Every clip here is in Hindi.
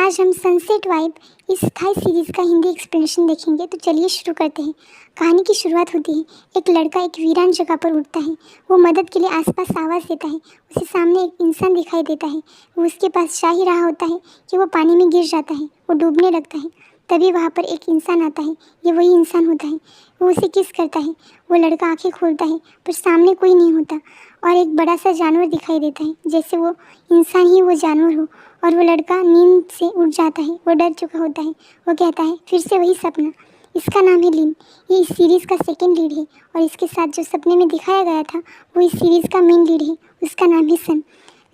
आज हम सनसेट वाइब इस थाई सीरीज़ का हिंदी एक्सप्लेनेशन देखेंगे। तो चलिए शुरू करते हैं। कहानी की शुरुआत होती है। एक लड़का एक वीरान जगह पर उठता है। वो मदद के लिए आसपास आवाज़ देता है। उसे सामने एक इंसान दिखाई देता है। वो उसके पास जा ही रहा होता है कि वो पानी में गिर जाता है। वो डूबने लगता है। तभी वहाँ पर एक इंसान आता है। ये वही इंसान होता है। वो उसे किस करता है। वो लड़का आंखें खोलता है पर सामने कोई नहीं होता और एक बड़ा सा जानवर दिखाई देता है, जैसे वो इंसान ही वो जानवर हो। और वो लड़का नींद से उठ जाता है। वो डर चुका होता है। वो कहता है फिर से वही सपना। इसका नाम है लिन। ये इस सीरीज़ का सेकंड लीड है और इसके साथ जो सपने में दिखाया गया था वो इस सीरीज़ का मेन लीड है। उसका नाम है सन।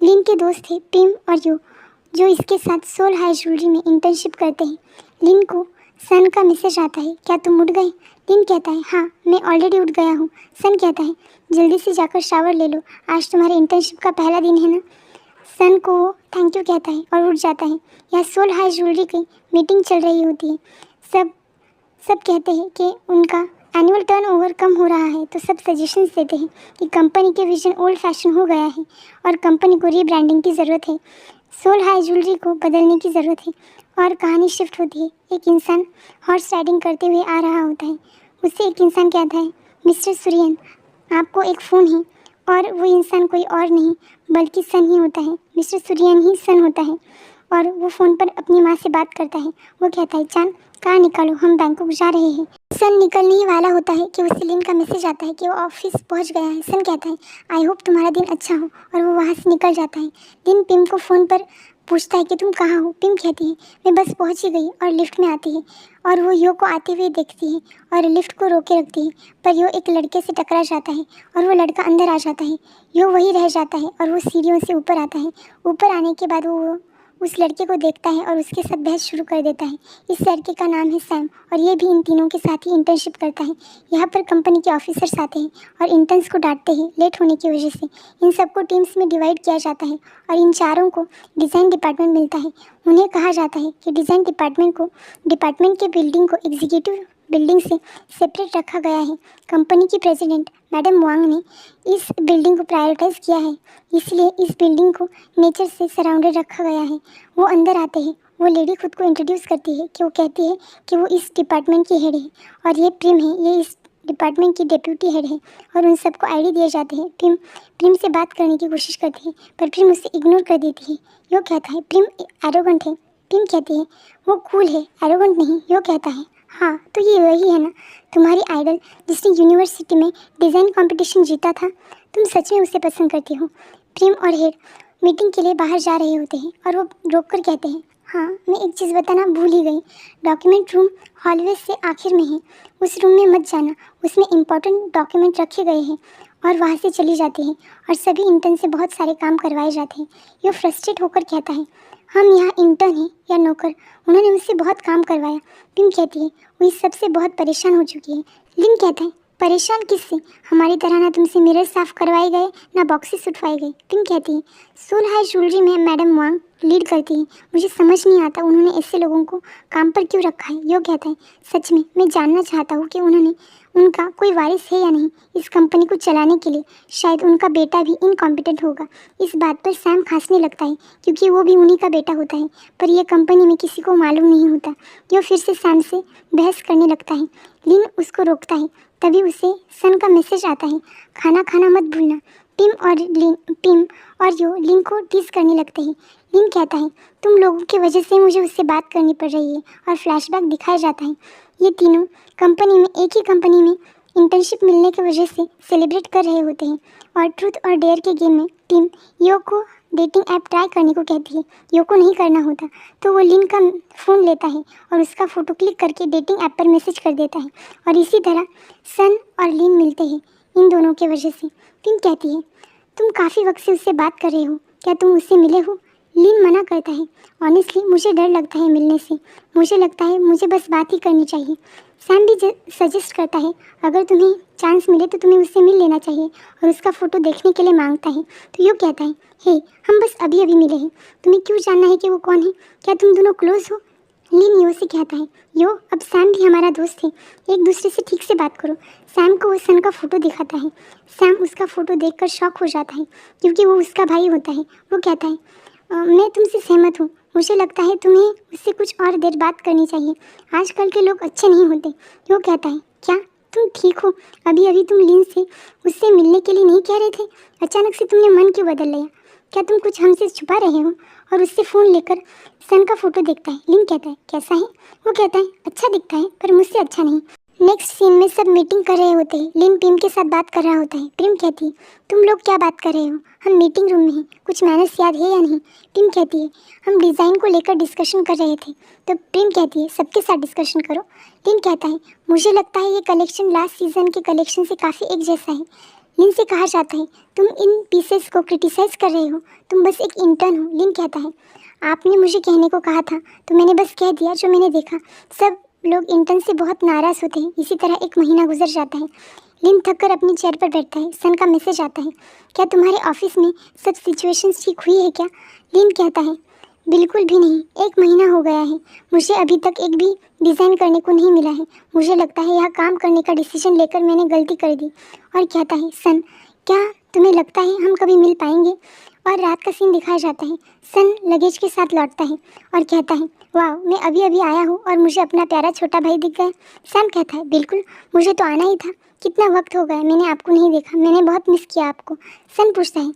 लिन के दोस्त थे पिम और यो, जो इसके साथ सोल हाई ज्वेलरी में इंटर्नशिप करते हैं। लिन को सन का मैसेज आता है, क्या तुम उठ गए? लिन कहता है हाँ, मैं ऑलरेडी उठ गया हूँ। सन कहता है जल्दी से जाकर शावर ले लो, आज तुम्हारे इंटर्नशिप का पहला दिन है ना। सन को थैंक यू कहता है और उठ जाता है। यहाँ सोल हाई ज्वेलरी की मीटिंग चल रही होती है। सब कहते हैं कि उनका एनुअल टर्नओवर कम हो रहा है, तो सब सजेशंस देते हैं कि कंपनी के विजन ओल्ड फैशन हो गया है और कंपनी को रीब्रांडिंग की ज़रूरत है। सोल हाई ज्वेलरी को बदलने की ज़रूरत है। और कहानी शिफ्ट होती है। एक इंसान हॉर्स राइडिंग करते हुए आ रहा होता है। उससे एक इंसान कहता है मिस्टर सूर्यन, आपको एक फ़ोन है। और वो इंसान कोई और नहीं बल्कि सन ही होता है। मिस्टर सूर्यन ही सन होता है और वो फ़ोन पर अपनी माँ से बात करता है। वो कहता है चांद कार निकालो, हम बैंकॉक जा रहे हैं। सन निकलने ही वाला होता है कि उसे लिन का मैसेज आता है कि वो ऑफिस पहुंच गया है। सन कहता है आई होप तुम्हारा दिन अच्छा हो और वो वहाँ से निकल जाता है। लिन पिम को फ़ोन पर पूछता है कि तुम कहाँ हो। पिम कहती है मैं बस पहुँच ही गई और लिफ्ट में आती है और वो यो को आते हुए देखती है और लिफ्ट को रोके रखती है, पर यो एक लड़के से टकरा जाता है और वो लड़का अंदर आ जाता है। यो वही रह जाता है और वो सीढ़ियों से ऊपर आता है। ऊपर आने के बाद वो उस लड़के को देखता है और उसके साथ बहस शुरू कर देता है। इस लड़के का नाम है सैम और ये भी इन तीनों के साथ ही इंटर्नशिप करता है। यहाँ पर कंपनी के ऑफिसर्स आते हैं और इंटर्न्स को डांटते हैं लेट होने की वजह से। इन सबको टीम्स में डिवाइड किया जाता है और इन चारों को डिज़ाइन डिपार्टमेंट मिलता है। उन्हें कहा जाता है कि डिज़ाइन डिपार्टमेंट के बिल्डिंग को एग्जीक्यूटिव बिल्डिंग से सेपरेट रखा गया है। कंपनी की प्रेसिडेंट मैडम वांग ने इस बिल्डिंग को प्रायोरिटाइज किया है, इसलिए इस बिल्डिंग को नेचर से सराउंडेड रखा गया है। वो अंदर आते हैं। वो लेडी खुद को इंट्रोड्यूस करती है कि वो कहती है कि वो इस डिपार्टमेंट की हेड है और ये प्रिम है, ये इस डिपार्टमेंट की डेप्यूटी हेड है। और उन सबको आईडी दिए जाते हैं। प्रिम से बात करने की कोशिश करती है पर प्रिम उसे इग्नोर कर देती है। यो कहता है प्रिम एरोगेंट है। प्रिम कहती है वो कूल है, एरोगेंट नहीं। यो कहता है हाँ, तो ये वही है ना तुम्हारी आइडल जिसने यूनिवर्सिटी में डिज़ाइन कंपटीशन जीता था। तुम सच में उसे पसंद करती हो। प्रिम और हेड मीटिंग के लिए बाहर जा रहे होते हैं और वो रोककर कहते हैं हाँ, मैं एक चीज़ बताना भूल ही गई। डॉक्यूमेंट रूम हॉलवे से आखिर में है, उस रूम में मत जाना, उसमें इम्पोर्टेंट डॉक्यूमेंट रखे गए हैं। और वहाँ से चली जाती है और सभी इंटर्न से बहुत सारे काम करवाए जाते हैं। ये फ्रस्ट्रेट होकर कहता है हम यहाँ इंटर्न हैं या नौकर, उन्होंने मुझसे बहुत काम करवाया। पिम कहती है वो इस सबसे बहुत परेशान हो चुकी है। लिन कहता है परेशान किससे? हमारी तरह ना तुमसे मिरर साफ करवाए गए ना बॉक्सेस उठवाए गए। पिम कहती है सोल हाई ज्वेलरी में मैडम वांग लीड करती है, मुझे समझ नहीं आता उन्होंने ऐसे लोगों को काम पर क्यों रखा है। यो कहता है सच में मैं जानना चाहता हूँ कि उनका कोई वारिस है या नहीं इस कंपनी को चलाने के लिए। शायद उनका बेटा भी इनकॉम्पिटेंट होगा। इस बात पर सैम खांसने लगता है क्योंकि वो भी उन्हीं का बेटा होता है, पर यह कंपनी में किसी को मालूम नहीं होता। यो फिर से सैम से बहस करने लगता है। लिन उसको रोकता है। तभी उसे सन का मैसेज आता है खाना खाना मत भूलना। पिम और यो लिन को टीज करने लगते हैं। लिन कहता है तुम लोगों की वजह से मुझे उससे बात करनी पड़ रही है और फ्लैशबैक दिखाया जाता है। ये तीनों एक ही कंपनी में इंटर्नशिप मिलने की वजह से सेलिब्रेट कर रहे होते हैं और ट्रूथ और डेयर के गेम में टीम यो को डेटिंग ऐप ट्राई करने को कहती है। यो को नहीं करना होता तो वो लिन का फ़ोन लेता है और उसका फ़ोटो क्लिक करके डेटिंग ऐप पर मैसेज कर देता है और इसी तरह सन और लिन मिलते हैं इन दोनों की वजह से। टीम कहती है तुम काफ़ी वक्त से उससे बात कर रहे हो, क्या तुम उससे मिले हो? लिन मना करता है ऑनेस्टली मुझे डर लगता है मिलने से, मुझे लगता है मुझे बस बात ही करनी चाहिए। सैम भी सजेस्ट करता है अगर तुम्हें चांस मिले तो तुम्हें उससे मिल लेना चाहिए और उसका फ़ोटो देखने के लिए मांगता है। तो यो कहता है हे हम बस अभी अभी मिले हैं, तुम्हें क्यों जानना है कि वो कौन है? क्या तुम दोनों क्लोज हो? लिन यो से कहता है यो अब सैम भी हमारा दोस्त है, एक दूसरे से ठीक से बात करो। सैम को वो सन का फ़ोटो दिखाता है। सैम उसका फ़ोटो देखकर शॉक हो जाता है क्योंकि वो उसका भाई होता है। वो कहता है मैं तुमसे सहमत हूँ, मुझे लगता है तुम्हें उससे कुछ और देर बात करनी चाहिए। आजकल के लोग अच्छे नहीं होते। यो कहता है, क्या तुम ठीक हो? अभी अभी तुम लिन से उससे मिलने के लिए नहीं कह रहे थे, अचानक से तुमने मन क्यों बदल लिया? क्या तुम कुछ हमसे छुपा रहे हो? और उससे फ़ोन लेकर सन का फोटो देखता है। लिन कहता है, कैसा है? वो कहता है, अच्छा दिखता है पर मुझसे अच्छा नहीं। नेक्स्ट सीन में सब मीटिंग कर रहे होते हैं। लिन प्रिम के साथ बात कर रहा होता है। प्रिम कहती है, तुम लोग क्या बात कर रहे हो? हम मीटिंग रूम में हैं, कुछ मैनर्स याद है या नहीं? प्रिम कहती है, हम डिज़ाइन को लेकर डिस्कशन कर रहे थे। तो प्रिम कहती है, सबके साथ डिस्कशन करो। लिन कहता है, मुझे लगता है ये कलेक्शन लास्ट सीजन के कलेक्शन से काफ़ी एक जैसा है। लिन से कहा जाता है, तुम इन पीसेस को क्रिटिसाइज़ कर रहे हो, तुम बस एक इंटर्न हो। लिन कहता है, आपने मुझे कहने को कहा था तो मैंने बस कह दिया जो मैंने देखा। सब लोग इंटर्न से बहुत नाराज़ होते हैं। इसी तरह एक महीना गुजर जाता है। लिन थक कर अपनी चेयर पर बैठता है। सन का मैसेज आता है, क्या तुम्हारे ऑफिस में सब सिचुएशंस ठीक हुई है क्या? लिन कहता है, बिल्कुल भी नहीं, एक महीना हो गया है, मुझे अभी तक एक भी डिज़ाइन करने को नहीं मिला है। मुझे लगता है यह काम करने का डिसीजन लेकर मैंने गलती कर दी। और कहता है, सन क्या तुम्हें लगता है हम कभी मिल पाएंगे? और रात का सीन दिखाया जाता है। सन लगेज के साथ लौटता है और कहता है, वाह, मैं अभी अभी आया हूँ और मुझे अपना प्यारा छोटा भाई दिख गया। सैम कहता है, बिल्कुल, मुझे तो आना ही था, कितना वक्त हो गया मैंने आपको नहीं देखा, मैंने बहुत मिस किया आपको। सन पूछता है,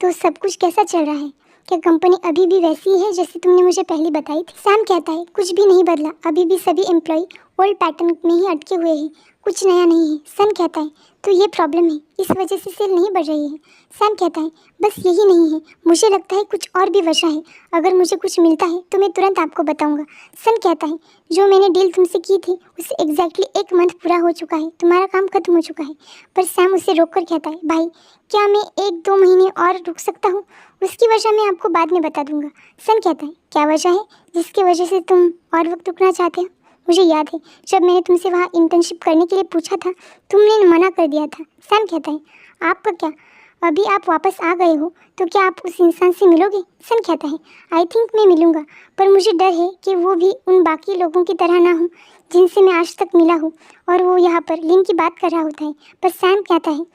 तो सब कुछ कैसा चल रहा है? क्या कंपनी अभी भी वैसी ही है जैसे तुमने मुझे पहले बताई थी? सैम कहता है, कुछ भी नहीं बदला, अभी भी सभी एम्प्लॉय ओल्ड पैटर्न में ही अटके हुए हैं, कुछ नया नहीं है। सन कहता है, तो ये प्रॉब्लम है, इस वजह से सेल नहीं बढ़ रही है। सैम कहता है, बस यही नहीं है, मुझे लगता है कुछ और भी वजह है। अगर मुझे कुछ मिलता है तो मैं तुरंत आपको बताऊंगा। सन कहता है, जो मैंने डील तुमसे की थी उससे एग्जैक्टली एक मंथ पूरा हो चुका है, तुम्हारा काम खत्म हो चुका है। पर सैम उसे रोक कर कहता है, भाई क्या मैं 1-2 महीने और रुक सकता हूँ? उसकी वजह मैं आपको बाद में बता दूंगा। सन कहता है, क्या वजह है जिसकी वजह से तुम और वक्त रुकना चाहते हो? मुझे याद है जब मैंने तुमसे वहाँ इंटर्नशिप करने के लिए पूछा था, तुमने मना कर दिया था। सैम कहता है, आपका क्या, अभी आप वापस आ गए हो तो क्या आप उस इंसान से मिलोगे? सन कहता है, आई थिंक मैं मिलूँगा, पर मुझे डर है कि वो भी उन बाकी लोगों की तरह ना हो जिनसे मैं आज तक मिला हूँ। और वो यहाँ पर लिन की बात कर रहा होता है। पर सैम कहता है,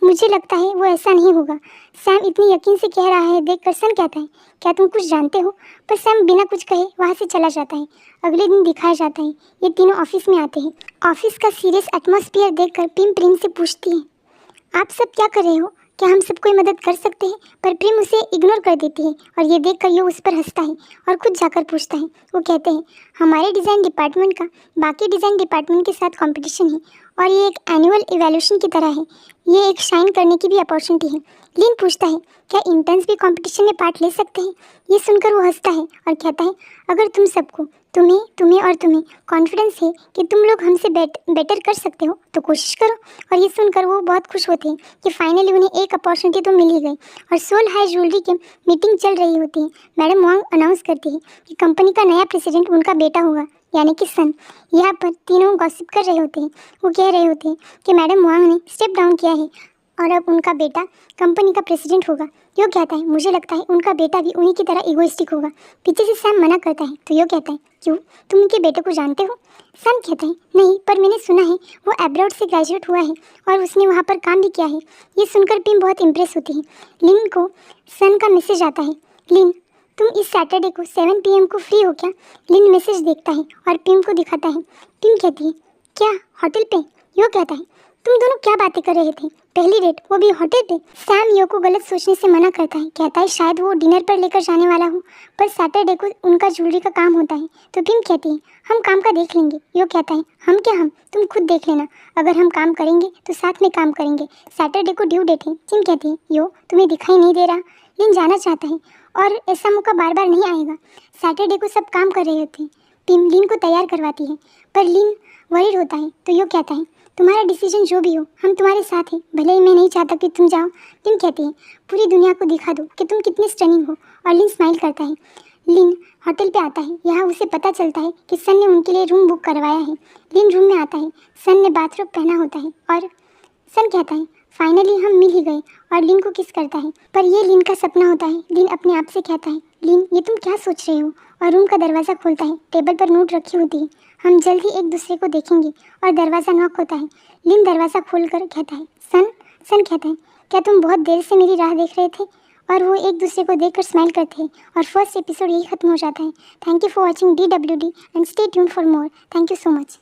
मुझे लगता है वो ऐसा नहीं होगा। सैम इतनी यकीन से कह रहा है देखकर सन कहता है, क्या तुम कुछ जानते हो? पर सैम बिना कुछ कहे वहाँ से चला जाता है। अगले दिन दिखाया जाता है, ये तीनों ऑफिस में आते हैं। ऑफिस का सीरियस एटमॉस्फेयर देखकर प्रिम से पूछती है, आप सब क्या कर रहे हो? क्या हम सब कोई मदद कर सकते हैं? पर प्रिम उसे इग्नोर कर देती है और ये देखकर यो उस पर हंसता है और खुद जाकर पूछता है। वो कहते हैं, हमारे डिज़ाइन डिपार्टमेंट का बाकी डिज़ाइन डिपार्टमेंट के साथ कंपटीशन है और ये एक एनुअल इवैल्यूएशन की तरह है, ये एक शाइन करने की भी अपॉर्चुनिटी है। लिन पूछता है, क्या इंटर्न्स भी कंपटीशन में पार्ट ले सकते हैं? ये सुनकर वो हंसता है और कहता है, अगर तुम सबको तुम्हें कॉन्फिडेंस है कि तुम लोग हमसे बेटर कर सकते हो तो कोशिश करो। और ये सुनकर वो बहुत खुश होते हैं कि फाइनली उन्हें एक अपॉर्चुनिटी तो मिल ही गई। और सोल हाई ज्वेलरी की मीटिंग चल रही होती है। मैडम वांग अनाउंस करती है कि कंपनी का नया प्रेसिडेंट उनका बेटा होगा, यानी कि सन। यहाँ पर तीनों गॉसिप कर रहे होते हैं। वो कह रहे होते हैं कि मैडम वांग ने स्टेप डाउन किया है और अब उनका बेटा कंपनी का प्रेसिडेंट होगा। यो कहता है, मुझे लगता है उनका बेटा भी उन्हीं की तरह इगोइस्टिक होगा। पीछे से सैम मना करता है तो यो कहता है, क्यों, तुम उनके बेटे को जानते हो? सैम कहता है, नहीं, पर मैंने सुना है वो अब्रॉड से ग्रेजुएट हुआ है और उसने वहाँ पर काम भी किया है। ये सुनकर पिम बहुत इम्प्रेस होती है। लिन को सन का मैसेज आता है, लिन तुम इस सैटरडे को 7 PM को फ्री हो क्या? लिन मैसेज देखता है और पिम को दिखाता है। पिम कहती है, क्या होटल पे? यो कहता है, तुम दोनों क्या बातें कर रहे थे? पहली डेट, वो भी होटल पे? सैम यो को गलत सोचने से मना करता है, कहता है शायद वो डिनर पर लेकर जाने वाला हो, पर सैटरडे को उनका ज्वेलरी का काम होता है। तो पिम कहती है, हम काम का देख लेंगे। यो कहता है, हम क्या, हम, तुम खुद देख लेना, अगर हम काम करेंगे तो साथ में काम करेंगे, सैटरडे को ड्यू डेट है। पिम कहती है, यो तुम्हें दिखाई नहीं दे रहा? लिन जाना चाहता है और ऐसा मौका बार बार नहीं आएगा। सैटरडे को सब काम कर रहे होते हैं। पिम लिन को तैयार करवाती है, पर लिन वरीड होता है तो यो कहता है, तुम्हारा डिसीजन जो भी हो हम तुम्हारे साथ हैं, भले ही मैं नहीं चाहता कि तुम जाओ। लिन कहती है, पूरी दुनिया को दिखा दो कि तुम कितने स्टनिंग हो। और लिन स्माइल करता है। लिन होटल पे आता है। यहाँ उसे पता चलता है कि सन ने उनके लिए रूम बुक करवाया है। लिन रूम में आता है। सन ने बाथरोब पहना होता है और सन कहता है, फाइनली हम मिल ही गए, और लिन को किस करता है। पर ये लिन का सपना होता है। लिन अपने आप से कहता है, लिन ये तुम क्या सोच रहे हो? और रूम का दरवाज़ा खोलता है। टेबल पर नोट रखी होती है, हम जल्द ही एक दूसरे को देखेंगे। और दरवाज़ा नॉक होता है। लिन दरवाज़ा खोलकर कहता है, सन। सन कहता है, क्या तुम बहुत देर से मेरी राह देख रहे थे? और वो एक दूसरे को देखकर स्माइल करते हैं और फर्स्ट एपिसोड यही खत्म हो जाता है। Thank you for watching DWD and stay tuned for more. Thank you so much.